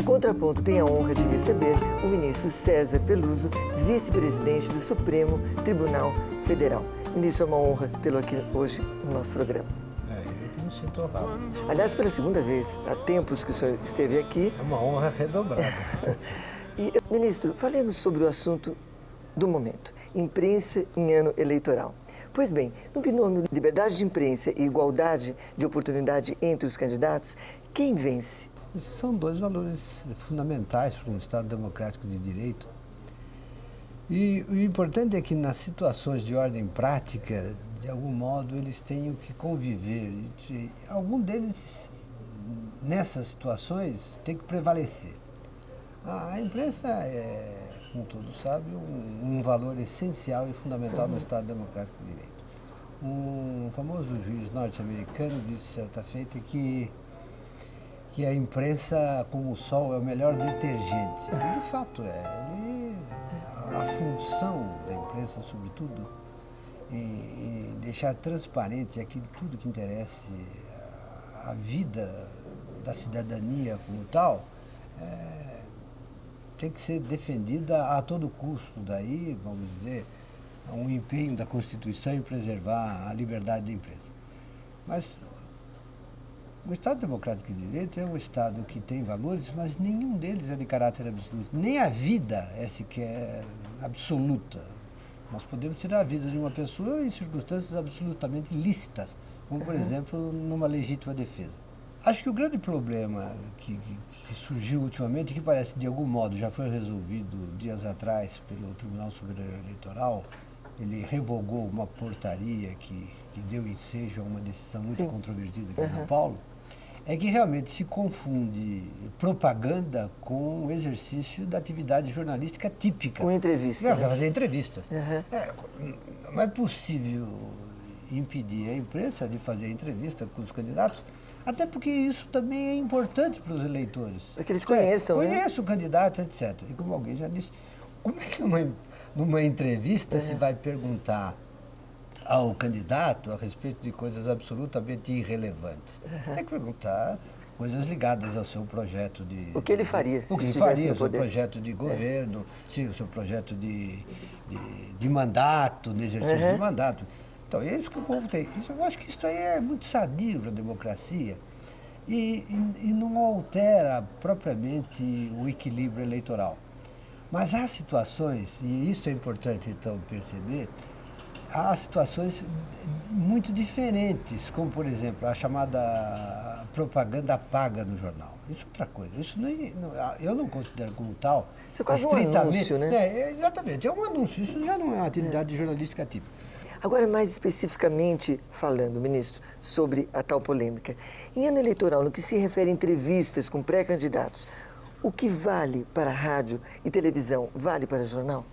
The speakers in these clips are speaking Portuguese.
Contraponto tem a honra de receber o ministro César Peluso, vice-presidente do Supremo Tribunal Federal. Ministro, é uma honra tê-lo aqui hoje no nosso programa. Eu me sinto honrado. Aliás, pela segunda vez, há tempos que o senhor esteve aqui. É uma honra redobrada. Ministro, falemos sobre o assunto do momento, imprensa em ano eleitoral. Pois bem, no binômio liberdade de imprensa e igualdade de oportunidade entre os candidatos, quem vence? Esses são dois valores fundamentais para um Estado democrático de direito. E o importante é que nas situações de ordem prática, de algum modo, eles tenham que conviver. E algum deles, nessas situações, tem que prevalecer. A imprensa é, como todos sabem, um valor essencial e fundamental no Estado democrático de direito. Um famoso juiz norte-americano disse certa feita que a imprensa, como o sol, é o melhor detergente. E de fato a função da imprensa, sobretudo, e deixar transparente aquilo tudo que interessa a vida da cidadania como tal, tem que ser defendida a todo custo. Daí, vamos dizer, um empenho da Constituição em preservar a liberdade da imprensa. Mas o Estado Democrático de Direito é um Estado que tem valores, mas nenhum deles é de caráter absoluto. Nem a vida é sequer absoluta. Nós podemos tirar a vida de uma pessoa em circunstâncias absolutamente lícitas, como, por exemplo, numa legítima defesa. Acho que o grande problema que surgiu ultimamente, que parece que de algum modo já foi resolvido dias atrás pelo Tribunal Superior Eleitoral, ele revogou uma portaria que deu ensejo a uma decisão muito controvertida aqui em São Paulo, é que realmente se confunde propaganda com o exercício da atividade jornalística típica. Com entrevista. Vai fazer entrevista. Não é possível impedir a imprensa de fazer entrevista com os candidatos, até porque isso também é importante para os eleitores. Para que eles conheçam, né? Conheçam o candidato, etc. E como alguém já disse, como é que numa entrevista se vai perguntar ao candidato a respeito de coisas absolutamente irrelevantes? Tem que perguntar coisas ligadas ao seu projeto de... O que ele faria? O que ele faria, o seu projeto de governo, o seu projeto de mandato, de exercício de mandato. Então, é isso que o povo tem. Eu acho que isso aí é muito sadio para a democracia e não altera propriamente o equilíbrio eleitoral. Mas há situações, e isso é importante então perceber, há situações muito diferentes, como por exemplo a chamada propaganda paga no jornal. Isso é outra coisa. Isso eu não considero como tal. Isso é quase um anúncio, né? Exatamente, é um anúncio. Isso já não é uma atividade jornalística típica. Agora, mais especificamente falando, ministro, sobre a tal polêmica. Em ano eleitoral, no que se refere a entrevistas com pré-candidatos, o que vale para rádio e televisão vale para jornal?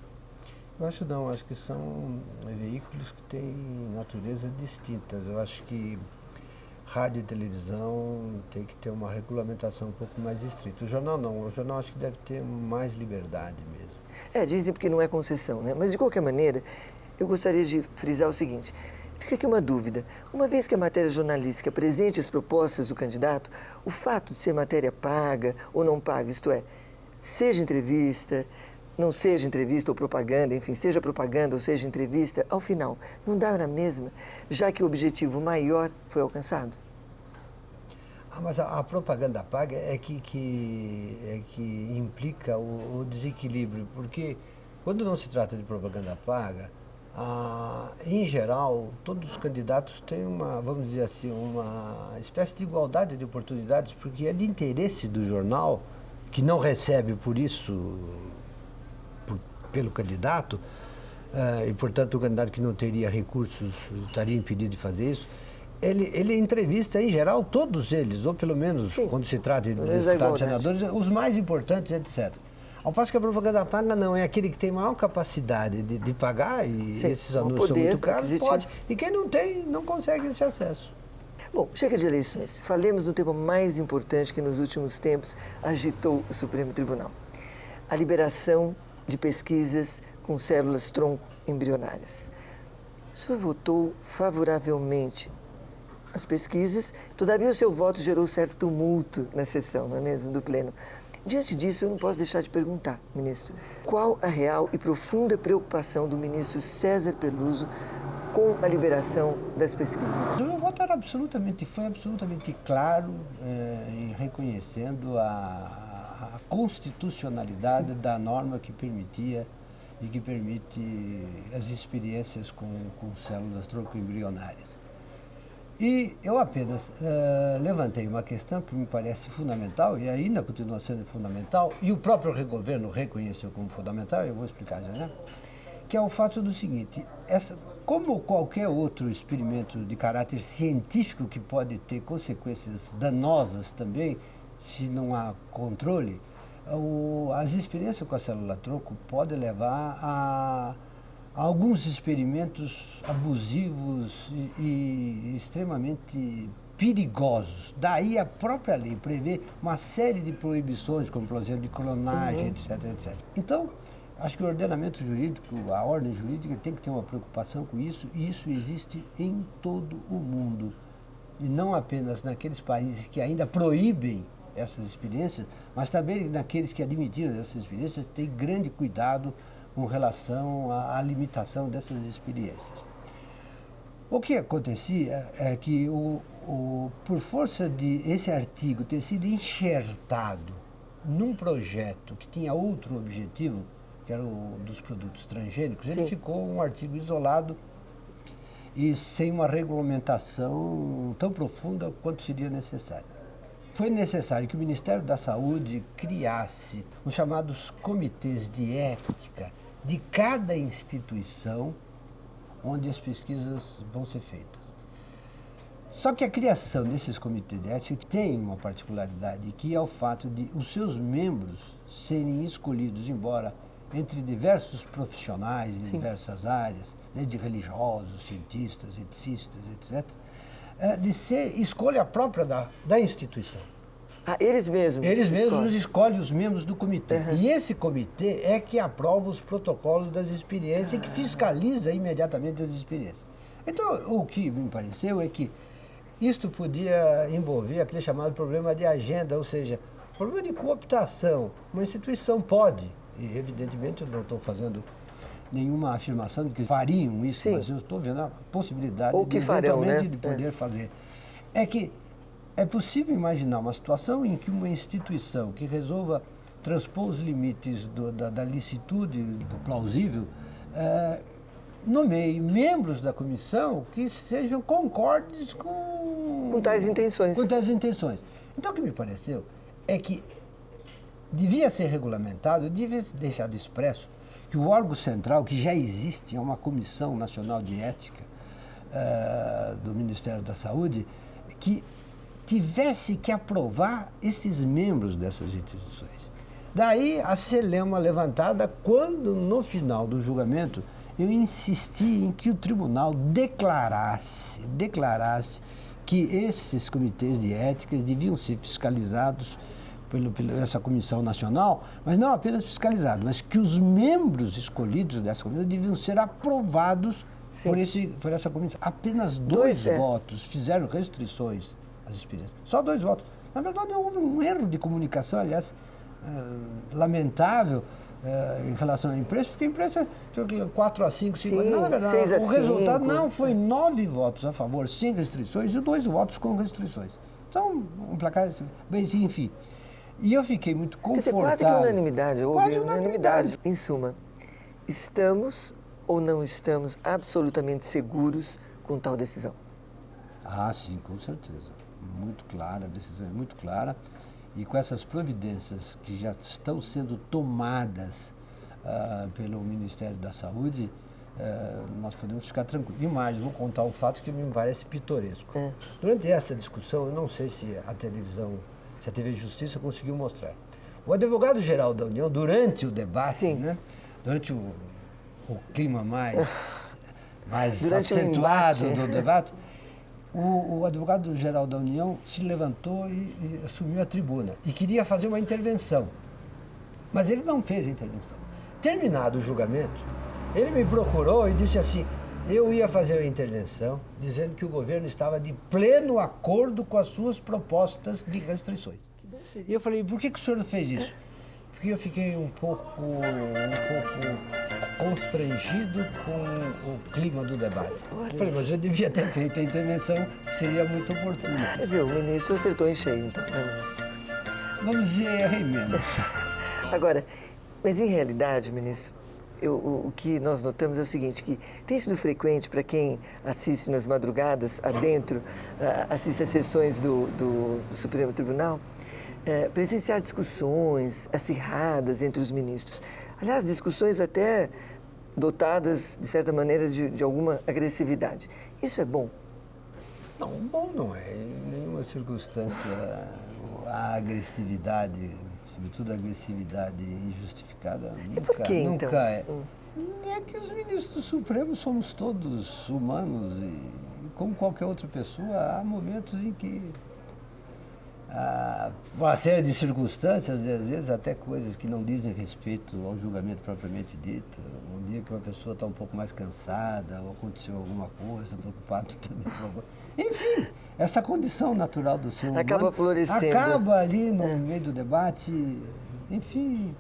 Eu acho não, acho que são veículos que têm naturezas distintas. Eu acho que rádio e televisão tem que ter uma regulamentação um pouco mais estrita. O jornal não, o jornal acho que deve ter mais liberdade mesmo. Dizem porque não é concessão, né? Mas de qualquer maneira, eu gostaria de frisar o seguinte. Fica aqui uma dúvida. Uma vez que a matéria jornalística apresente as propostas do candidato, o fato de ser matéria paga ou não paga, isto é, seja entrevista, não seja entrevista ou propaganda, enfim, seja propaganda ou seja entrevista, ao final, não dá na mesma, já que o objetivo maior foi alcançado? Mas a propaganda paga é que implica o desequilíbrio, porque quando não se trata de propaganda paga, em geral, todos os candidatos têm vamos dizer assim, uma espécie de igualdade de oportunidades, porque é de interesse do jornal, que não recebe por isso, pelo candidato, e portanto o candidato que não teria recursos estaria impedido de fazer isso, ele entrevista, em geral, todos eles, ou pelo menos, quando se trata de deputados, senadores, os mais importantes, etc. Ao passo que a propaganda paga não, é aquele que tem maior capacidade de pagar, e esses anúncios são muito caros, pode. E quem não tem, não consegue esse acesso. Bom, chega de eleições. Falemos do tema mais importante que nos últimos tempos agitou o Supremo Tribunal. A liberação de pesquisas com células-tronco embrionárias. O senhor votou favoravelmente às pesquisas, todavia o seu voto gerou certo tumulto na sessão, não é mesmo, do Pleno. Diante disso, eu não posso deixar de perguntar, ministro, qual a real e profunda preocupação do ministro César Peluso com a liberação das pesquisas? O meu voto foi absolutamente claro em reconhecendo a constitucionalidade da norma que permitia e que permite as experiências com células tronco-embrionárias. E eu apenas levantei uma questão que me parece fundamental, e ainda continua sendo fundamental, e o próprio governo reconheceu como fundamental, eu vou explicar já, que é o fato do seguinte: como qualquer outro experimento de caráter científico que pode ter consequências danosas também, se não há controle, as experiências com a célula-tronco podem levar a alguns experimentos abusivos e extremamente perigosos. Daí a própria lei prevê uma série de proibições, como por exemplo de clonagem, etc, etc. Então, acho que o ordenamento jurídico, a ordem jurídica tem que ter uma preocupação com isso, e isso existe em todo o mundo. E não apenas naqueles países que ainda proíbem essas experiências, mas também naqueles que admitiram essas experiências, tem grande cuidado com relação à limitação dessas experiências. O que acontecia é que, por força de esse artigo ter sido enxertado num projeto que tinha outro objetivo, que era o dos produtos transgênicos, ele ficou um artigo isolado e sem uma regulamentação tão profunda quanto seria necessário. Foi necessário que o Ministério da Saúde criasse os chamados comitês de ética de cada instituição onde as pesquisas vão ser feitas. Só que a criação desses comitês de ética tem uma particularidade, que é o fato de os seus membros serem escolhidos, embora entre diversos profissionais em diversas áreas, desde religiosos, cientistas, eticistas, etc., de ser escolha própria da instituição. Eles mesmos? Eles mesmos escolhem os membros do comitê. E esse comitê é que aprova os protocolos das experiências e que fiscaliza imediatamente as experiências. Então, o que me pareceu é que isto podia envolver aquele chamado problema de agenda, ou seja, problema de cooptação. Uma instituição pode, e evidentemente eu não estou fazendo nenhuma afirmação de que fariam isso, mas eu estou vendo a possibilidade ou que farão, né? de poder fazer. É que é possível imaginar uma situação em que uma instituição que resolva transpor os limites da licitude, do plausível, nomeie membros da comissão que sejam concordes com tais intenções. Com tais intenções. Então, o que me pareceu é que devia ser regulamentado, devia ser deixado expresso que o órgão central, que já existe, é uma Comissão Nacional de Ética do Ministério da Saúde, que tivesse que aprovar esses membros dessas instituições. Daí a celema levantada quando, no final do julgamento, eu insisti em que o tribunal declarasse que esses comitês de éticas deviam ser fiscalizados pela essa comissão nacional, mas não apenas fiscalizados, mas que os membros escolhidos dessa comissão deviam ser aprovados por essa comissão. Apenas dois votos fizeram restrições às experiências. Só 2 votos. Na verdade, houve um erro de comunicação, aliás, lamentável, em relação à imprensa, porque a imprensa foi 4-5, 5. Na verdade, 6-5. O resultado não foi 9 votos a favor, sem restrições, e 2 votos com restrições. Então, um placar, enfim. E eu fiquei muito confortável. Quer dizer, quase que unanimidade, houve unanimidade. Em suma, estamos ou não estamos absolutamente seguros com tal decisão? Sim, com certeza. Muito clara, a decisão é muito clara. E com essas providências que já estão sendo tomadas pelo Ministério da Saúde, nós podemos ficar tranquilos. E mais, vou contar um fato que me parece pitoresco. Durante essa discussão, eu não sei se a televisão, se a TV Justiça conseguiu mostrar. O advogado-geral da União, durante o debate, durante o clima mais acentuado do debate, o advogado-geral da União se levantou e assumiu a tribuna e queria fazer uma intervenção. Mas ele não fez a intervenção. Terminado o julgamento, ele me procurou e disse assim: eu ia fazer a intervenção dizendo que o governo estava de pleno acordo com as suas propostas de restrições. Sim. E eu falei, por que o senhor não fez isso? Porque eu fiquei um pouco constrangido com o clima do debate. Eu falei, mas eu devia ter feito a intervenção, que seria muito oportuna. Quer dizer, o ministro acertou em cheio, então, né, ministro? Vamos dizer, errei menos. Agora, mas em realidade, ministro, o que nós notamos é o seguinte, que tem sido frequente para quem assiste nas madrugadas, adentro, assiste às sessões do Supremo Tribunal, presenciar discussões acirradas entre os ministros. Aliás, discussões até dotadas, de certa maneira, de alguma agressividade. Isso é bom? Não, bom não é. Em nenhuma circunstância a agressividade, sobretudo a agressividade injustificada, E por quê, então? nunca é. É que os ministros do Supremo somos todos humanos e como qualquer outra pessoa, há momentos em que uma série de circunstâncias, às vezes até coisas que não dizem respeito ao julgamento propriamente dito. Um dia que uma pessoa está um pouco mais cansada, ou aconteceu alguma coisa, preocupado também com alguma coisa. Enfim, essa condição natural do ser humano Acaba florescendo. acaba ali no meio do debate, enfim,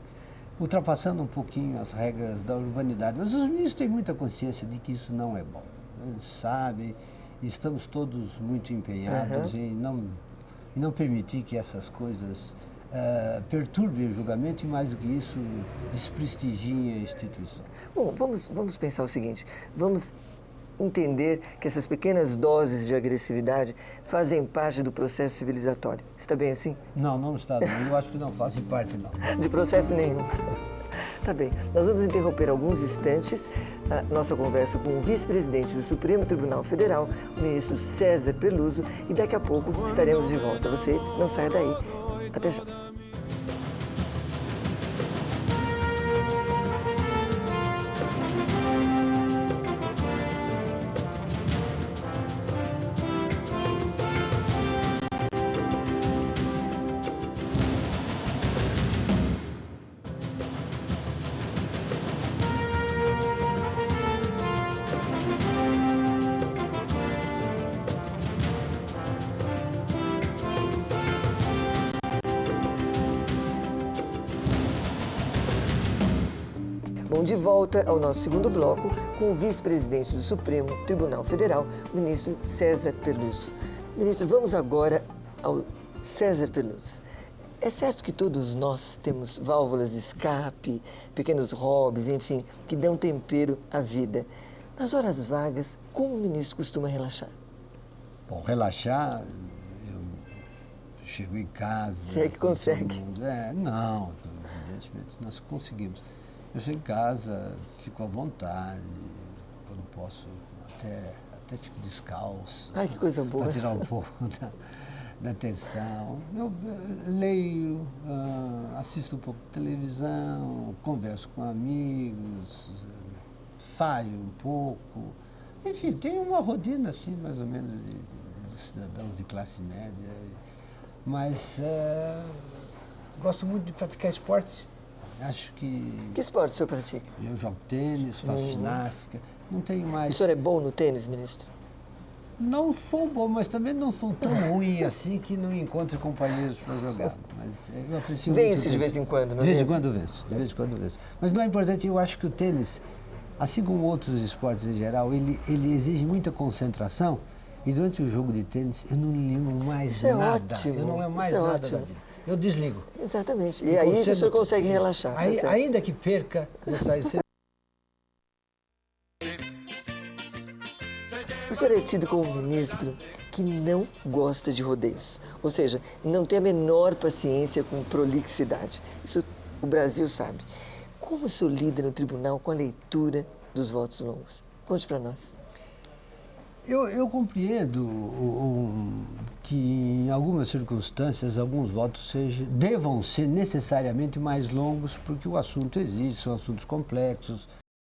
ultrapassando um pouquinho as regras da urbanidade. Mas os ministros têm muita consciência de que isso não é bom. Eles sabem, estamos todos muito empenhados em não permitir que essas coisas perturbem o julgamento e, mais do que isso, desprestigiem a instituição. Bom, vamos pensar o seguinte, vamos entender que essas pequenas doses de agressividade fazem parte do processo civilizatório. Está bem assim? Não está. Eu acho que não fazem parte, não. De processo nenhum. Tá bem. Nós vamos interromper alguns instantes a nossa conversa com o vice-presidente do Supremo Tribunal Federal, o ministro César Peluso, e daqui a pouco estaremos de volta. Você não saia daí. Até já. Bom, de volta ao nosso segundo bloco com o vice-presidente do Supremo Tribunal Federal, o ministro César Peluso. Ministro, vamos agora ao César Peluso. É certo que todos nós temos válvulas de escape, pequenos hobbies, enfim, que dão tempero à vida. Nas horas vagas, como o ministro costuma relaxar? Bom, relaxar, eu chego em casa... Se é que consegue. Não, evidentemente nós conseguimos. Eu chego em casa, fico à vontade, quando posso, até fico descalço. Ai, que coisa boa. Para tirar um pouco da tensão. Eu leio, assisto um pouco de televisão, converso com amigos, saio um pouco. Enfim, tenho uma rotina assim, mais ou menos, de cidadãos de classe média. Mas gosto muito de praticar esportes. Acho que... Que esporte o senhor pratica? Eu jogo tênis, faço ginástica, não tenho mais... O senhor é bom no tênis, ministro? Não sou bom, mas também não sou tão ruim assim que não encontro companheiros para jogar. Mas eu aprecio Vence muito de vez em quando, não é? De vez em quando venço, de vez em quando venço. Mas não é importante, eu acho que o tênis, assim como outros esportes em geral, ele exige muita concentração e durante o jogo de tênis eu não lembro mais Isso é nada. ótimo. Eu não lembro mais Isso é nada ótimo. da vida. Eu desligo. Exatamente. E aí o senhor consegue relaxar. Aí, tá certo? ainda que perca, eu saio sempre. O senhor é tido como um ministro que não gosta de rodeios, ou seja, não tem a menor paciência com prolixidade. Isso o Brasil sabe. Como o senhor lida no tribunal com a leitura dos votos longos? Conte para nós. Eu compreendo que em algumas circunstâncias alguns votos devam ser necessariamente mais longos porque o assunto exige, são assuntos complexos,